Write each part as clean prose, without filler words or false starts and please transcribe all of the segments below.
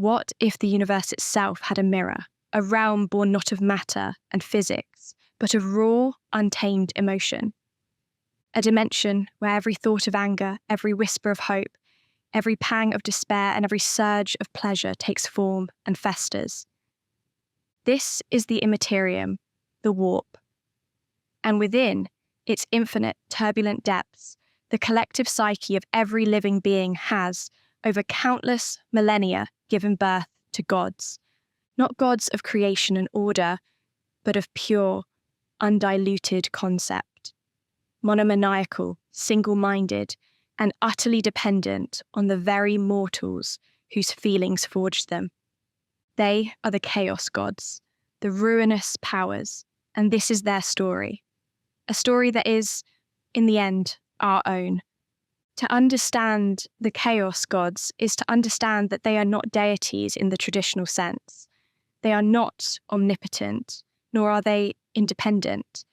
What if the universe itself had a mirror, a realm born not of matter and physics, but of raw, untamed emotion? A dimension where every thought of anger, every whisper of hope, every pang of despair, and every surge of pleasure takes form and festers. This is the immaterium, the warp. And within its infinite, turbulent depths, the collective psyche of every living being has, over countless millennia, given birth to gods. Not gods of creation and order, but of pure, undiluted concept. Monomaniacal, single-minded, and utterly dependent on the very mortals whose feelings forged them. They are the chaos gods, the ruinous powers, and this is their story. A story that is, in the end, our own. To understand the chaos gods is to understand that they are not deities in the traditional sense. They are not omnipotent, nor are they independent.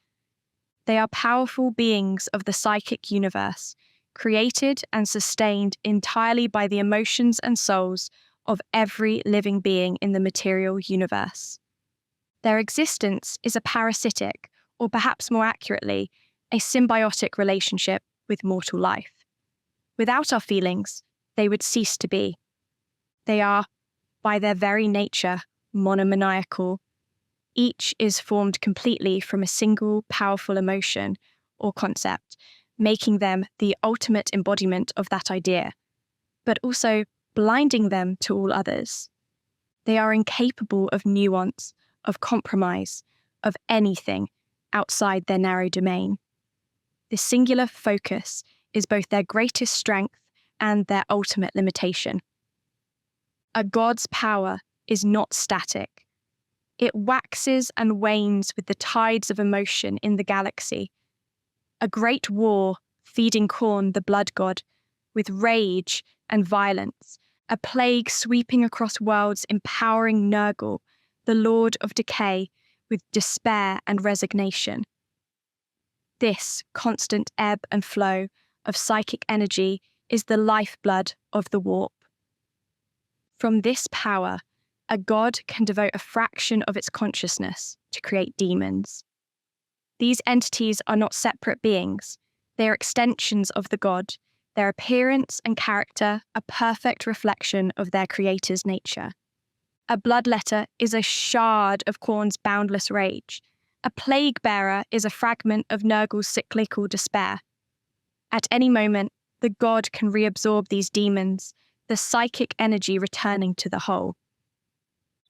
They are powerful beings of the psychic universe, created and sustained entirely by the emotions and souls of every living being in the material universe. Their existence is a parasitic, or perhaps more accurately, a symbiotic relationship with mortal life. Without our feelings, they would cease to be. They are, by their very nature, monomaniacal. Each is formed completely from a single powerful emotion or concept, making them the ultimate embodiment of that idea, but also blinding them to all others. They are incapable of nuance, of compromise, of anything outside their narrow domain. This singular focus is both their greatest strength and their ultimate limitation. A god's power is not static. It waxes and wanes with the tides of emotion in the galaxy. A great war feeding Khorne, the blood god, with rage and violence, a plague sweeping across worlds empowering Nurgle, the lord of decay, with despair and resignation. This constant ebb and flow of psychic energy is the lifeblood of the warp. From this power, a god can devote a fraction of its consciousness to create demons. These entities are not separate beings. They are extensions of the god, their appearance and character a perfect reflection of their creator's nature. A bloodletter is a shard of Khorne's boundless rage. A plague bearer is a fragment of Nurgle's cyclical despair. At any moment, the god can reabsorb these demons, the psychic energy returning to the whole.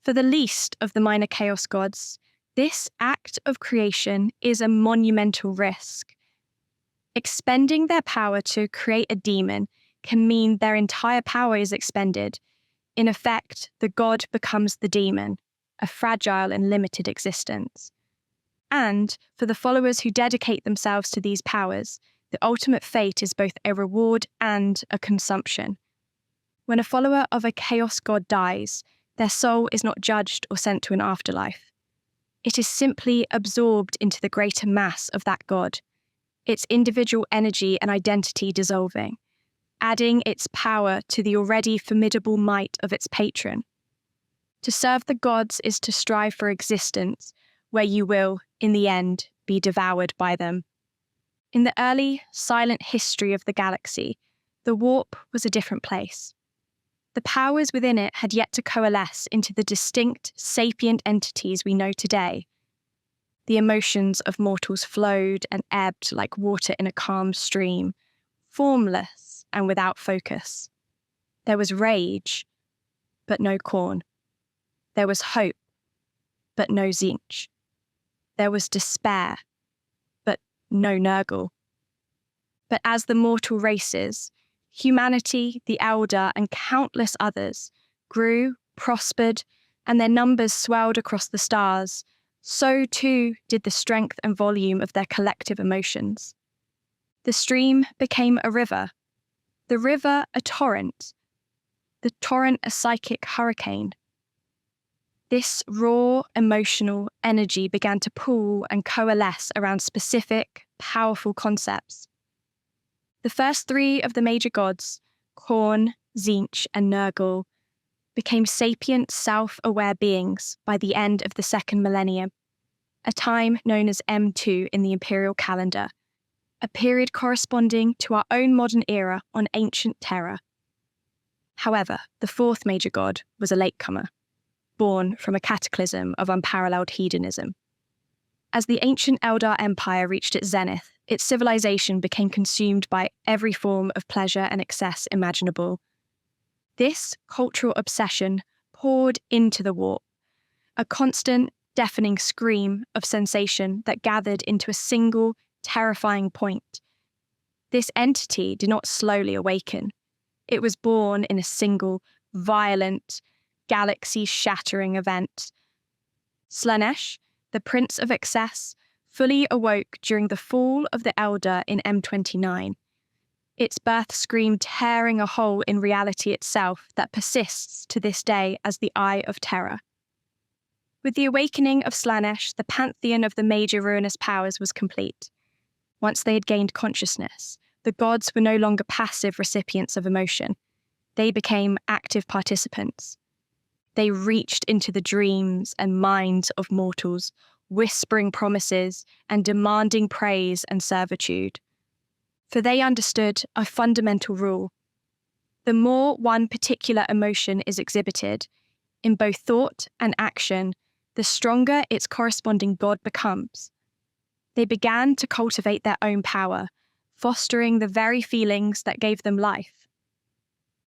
For the least of the minor chaos gods, this act of creation is a monumental risk. Expending their power to create a demon can mean their entire power is expended. In effect, the god becomes the demon, a fragile and limited existence. And for the followers who dedicate themselves to these powers, the ultimate fate is both a reward and a consumption. When a follower of a chaos god dies, their soul is not judged or sent to an afterlife. It is simply absorbed into the greater mass of that god, its individual energy and identity dissolving, adding its power to the already formidable might of its patron. To serve the gods is to strive for existence, where you will, in the end, be devoured by them. In the early, silent history of the galaxy, the warp was a different place. The powers within it had yet to coalesce into the distinct, sapient entities we know today. The emotions of mortals flowed and ebbed like water in a calm stream, formless and without focus. There was rage, but no Khorne. There was hope, but no Tzeentch. There was despair, but no Nurgle. But as the mortal races, humanity, the Elder, and countless others grew, prospered, and their numbers swelled across the stars, so too did the strength and volume of their collective emotions. The stream became a river, the river a torrent, the torrent a psychic hurricane. This raw, emotional energy began to pool and coalesce around specific, powerful concepts. The first three of the major gods, Khorne, Tzeentch, and Nurgle, became sapient, self-aware beings by the end of the second millennium, a time known as M2 in the imperial calendar, a period corresponding to our own modern era on ancient Terra. However, the fourth major god was a latecomer, born from a cataclysm of unparalleled hedonism. As the ancient Eldar Empire reached its zenith, its civilization became consumed by every form of pleasure and excess imaginable. This cultural obsession poured into the warp, a constant, deafening scream of sensation that gathered into a single, terrifying point. This entity did not slowly awaken. It was born in a single, violent, galaxy-shattering event. Slaanesh, the Prince of Excess, fully awoke during the fall of the Eldar in M29. Its birth scream tearing a hole in reality itself that persists to this day as the Eye of Terror. With the awakening of Slaanesh, the pantheon of the major ruinous powers was complete. Once they had gained consciousness, the gods were no longer passive recipients of emotion. They became active participants. They reached into the dreams and minds of mortals, whispering promises and demanding praise and servitude. For they understood a fundamental rule. The more one particular emotion is exhibited, in both thought and action, the stronger its corresponding god becomes. They began to cultivate their own power, fostering the very feelings that gave them life.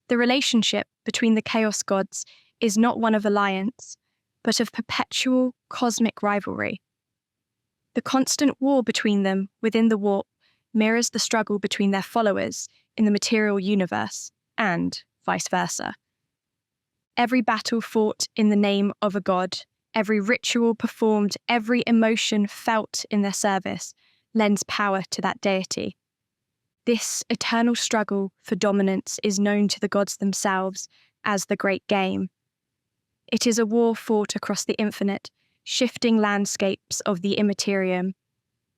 The relationship between the Chaos gods is not one of alliance, but of perpetual cosmic rivalry. The constant war between them within the warp mirrors the struggle between their followers in the material universe, and vice versa. Every battle fought in the name of a god, every ritual performed, every emotion felt in their service lends power to that deity. This eternal struggle for dominance is known to the gods themselves as the Great Game. It is a war fought across the infinite, shifting landscapes of the immaterium,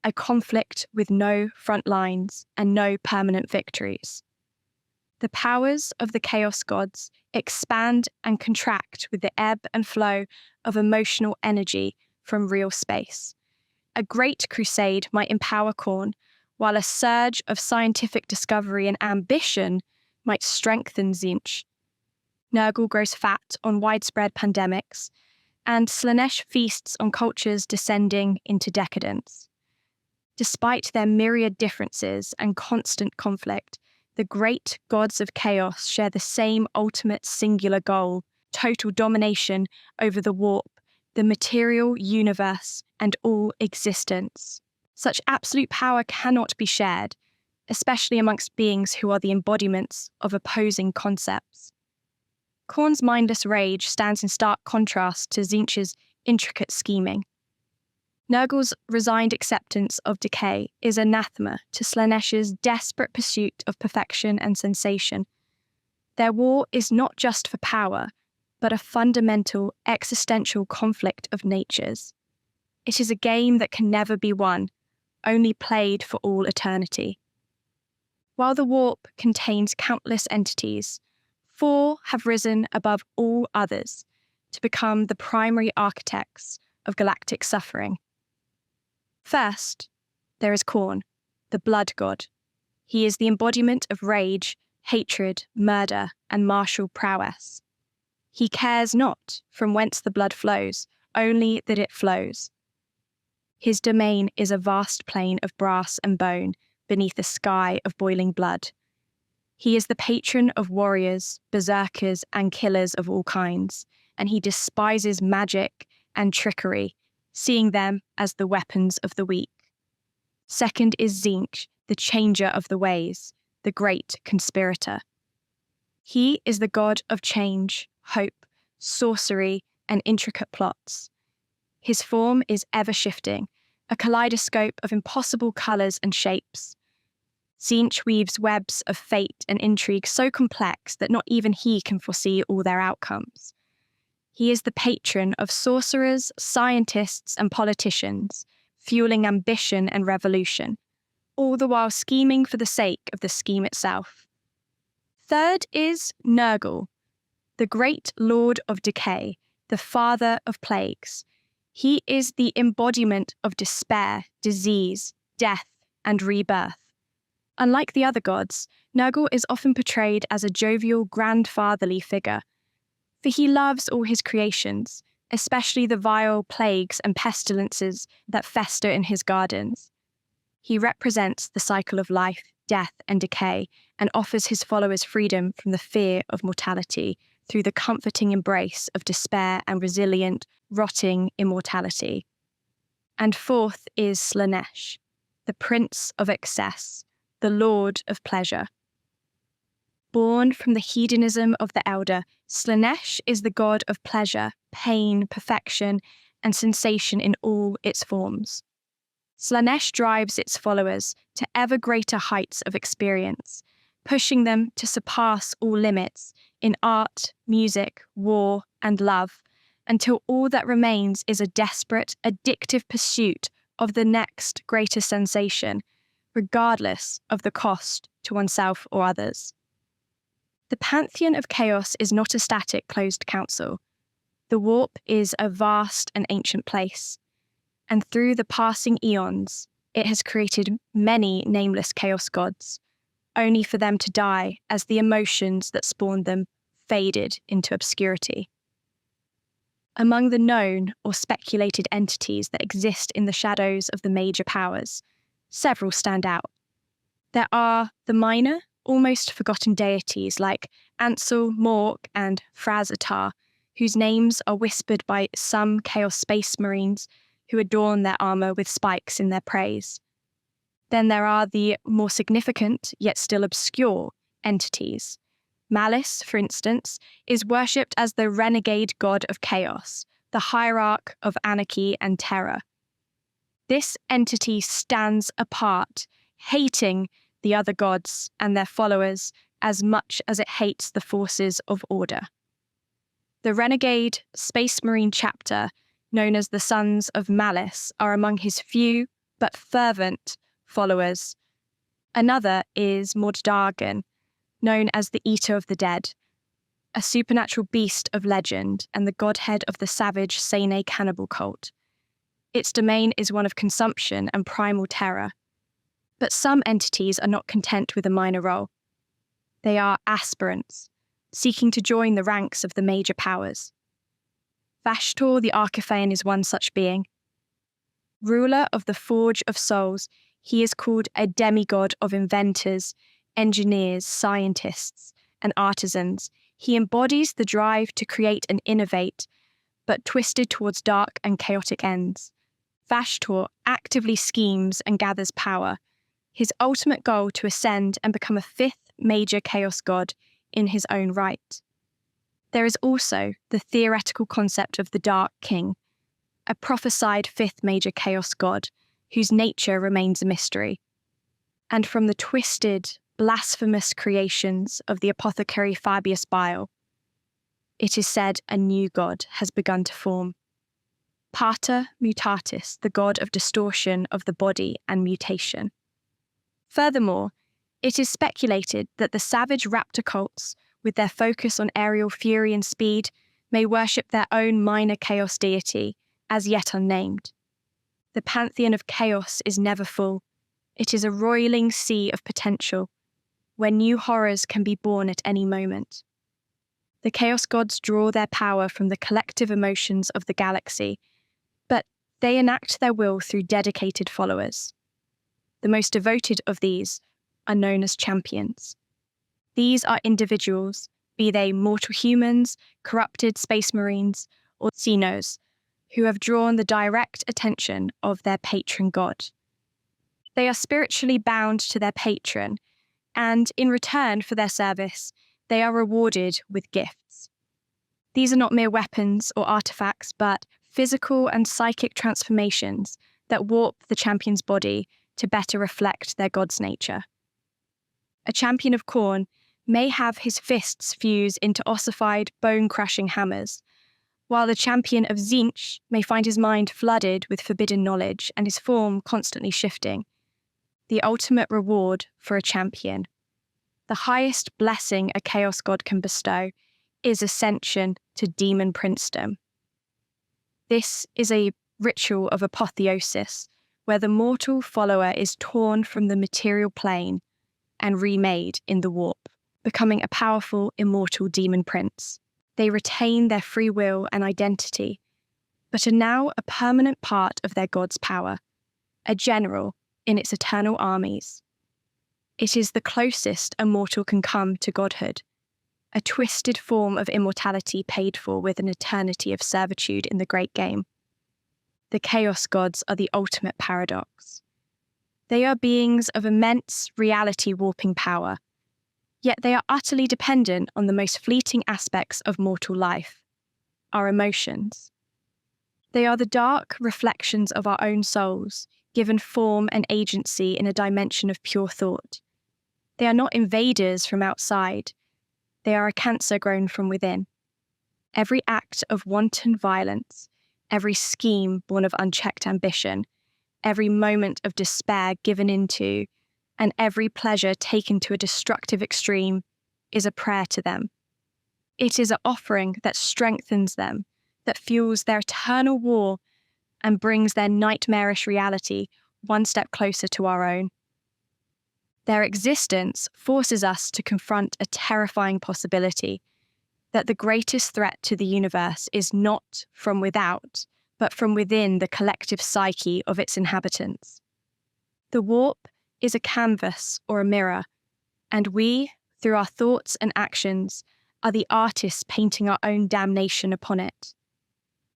a conflict with no front lines and no permanent victories. The powers of the Chaos gods expand and contract with the ebb and flow of emotional energy from real space. A great crusade might empower Khorne, while a surge of scientific discovery and ambition might strengthen Tzeentch. Nurgle grows fat on widespread pandemics, and Slaanesh feasts on cultures descending into decadence. Despite their myriad differences and constant conflict, the great gods of chaos share the same ultimate singular goal: total domination over the warp, the material universe, and all existence. Such absolute power cannot be shared, especially amongst beings who are the embodiments of opposing concepts. Khorne's mindless rage stands in stark contrast to Tzeentch's intricate scheming. Nurgle's resigned acceptance of decay is anathema to Slaanesh's desperate pursuit of perfection and sensation. Their war is not just for power, but a fundamental existential conflict of natures. It is a game that can never be won, only played for all eternity. While the warp contains countless entities, 4 have risen above all others to become the primary architects of galactic suffering. First, there is Khorne, the blood god. He is the embodiment of rage, hatred, murder, and martial prowess. He cares not from whence the blood flows, only that it flows. His domain is a vast plain of brass and bone beneath a sky of boiling blood. He is the patron of warriors, berserkers, and killers of all kinds, and he despises magic and trickery, seeing them as the weapons of the weak. Second is Tzeentch, the changer of the ways, the great conspirator. He is the god of change, hope, sorcery, and intricate plots. His form is ever-shifting, a kaleidoscope of impossible colours and shapes. Tzeentch weaves webs of fate and intrigue so complex that not even he can foresee all their outcomes. He is the patron of sorcerers, scientists, and politicians, fueling ambition and revolution, all the while scheming for the sake of the scheme itself. Third is Nurgle, the great Lord of Decay, the father of plagues. He is the embodiment of despair, disease, death, and rebirth. Unlike the other gods, Nurgle is often portrayed as a jovial, grandfatherly figure, for he loves all his creations, especially the vile plagues and pestilences that fester in his gardens. He represents the cycle of life, death, and decay, and offers his followers freedom from the fear of mortality through the comforting embrace of despair and resilient, rotting immortality. And fourth is Slaanesh, the prince of excess, the lord of pleasure. Born from the hedonism of the elder, Slaanesh is the god of pleasure, pain, perfection, and sensation in all its forms. Slaanesh drives its followers to ever greater heights of experience, pushing them to surpass all limits in art, music, war, and love, until all that remains is a desperate, addictive pursuit of the next greater sensation, regardless of the cost to oneself or others. The pantheon of chaos is not a static, closed council. The warp is a vast and ancient place, and through the passing eons, it has created many nameless chaos gods, only for them to die as the emotions that spawned them faded into obscurity. Among the known or speculated entities that exist in the shadows of the major powers, several stand out. There are the minor, almost forgotten deities like Ansel, Mork, and Phrazatar, whose names are whispered by some Chaos Space Marines who adorn their armour with spikes in their praise. Then there are the more significant, yet still obscure, entities. Malice, for instance, is worshipped as the renegade god of chaos, the hierarch of anarchy and terror. This entity stands apart, hating the other gods and their followers as much as it hates the forces of order. The renegade Space Marine chapter, known as the Sons of Malice, are among his few but fervent followers. Another is Mordargan, known as the Eater of the Dead, a supernatural beast of legend and the godhead of the savage Sene cannibal cult. Its domain is one of consumption and primal terror. But some entities are not content with a minor role. They are aspirants, seeking to join the ranks of the major powers. Vashtorr the Arkifane is one such being. Ruler of the Forge of Souls, he is called a demigod of inventors, engineers, scientists, and artisans. He embodies the drive to create and innovate, but twisted towards dark and chaotic ends. Vashtorr actively schemes and gathers power, his ultimate goal to ascend and become a fifth major chaos god in his own right. There is also the theoretical concept of the Dark King, a prophesied fifth major chaos god whose nature remains a mystery. And from the twisted, blasphemous creations of the apothecary Fabius Bile, it is said a new god has begun to form. Pater Mutatis, the god of distortion of the body and mutation. Furthermore, it is speculated that the savage raptor cults, with their focus on aerial fury and speed, may worship their own minor chaos deity, as yet unnamed. The pantheon of chaos is never full. It is a roiling sea of potential, where new horrors can be born at any moment. The chaos gods draw their power from the collective emotions of the galaxy, but they enact their will through dedicated followers. The most devoted of these are known as champions. These are individuals, be they mortal humans, corrupted space marines, or Xenos, who have drawn the direct attention of their patron god. They are spiritually bound to their patron, and in return for their service, they are rewarded with gifts. These are not mere weapons or artifacts, but physical and psychic transformations that warp the champion's body to better reflect their god's nature. A champion of Khorne may have his fists fuse into ossified, bone-crushing hammers, while the champion of Tzeentch may find his mind flooded with forbidden knowledge and his form constantly shifting. The ultimate reward for a champion. The highest blessing a chaos god can bestow is ascension to demon princedom. This is a ritual of apotheosis, where the mortal follower is torn from the material plane and remade in the warp, becoming a powerful, immortal demon prince. They retain their free will and identity, but are now a permanent part of their god's power, a general in its eternal armies. It is the closest a mortal can come to godhood, a twisted form of immortality paid for with an eternity of servitude in the great game. The Chaos Gods are the ultimate paradox. They are beings of immense reality-warping power, yet they are utterly dependent on the most fleeting aspects of mortal life, our emotions. They are the dark reflections of our own souls, given form and agency in a dimension of pure thought. They are not invaders from outside. They are a cancer grown from within. Every act of wanton violence, every scheme born of unchecked ambition, every moment of despair given into, and every pleasure taken to a destructive extreme is a prayer to them. It is an offering that strengthens them, that fuels their eternal war and brings their nightmarish reality one step closer to our own. Their existence forces us to confront a terrifying possibility that the greatest threat to the universe is not from without, but from within the collective psyche of its inhabitants. The warp is a canvas or a mirror, and we, through our thoughts and actions, are the artists painting our own damnation upon it.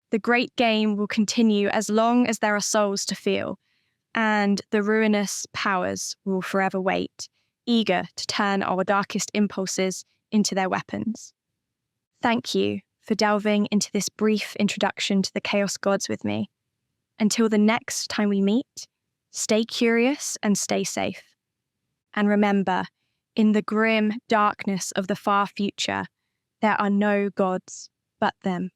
The great game will continue as long as there are souls to feel, and the ruinous powers will forever wait, eager to turn our darkest impulses into their weapons. Thank you for delving into this brief introduction to the Chaos Gods with me. Until the next time we meet, stay curious and stay safe. And remember, in the grim darkness of the far future, there are no gods but them.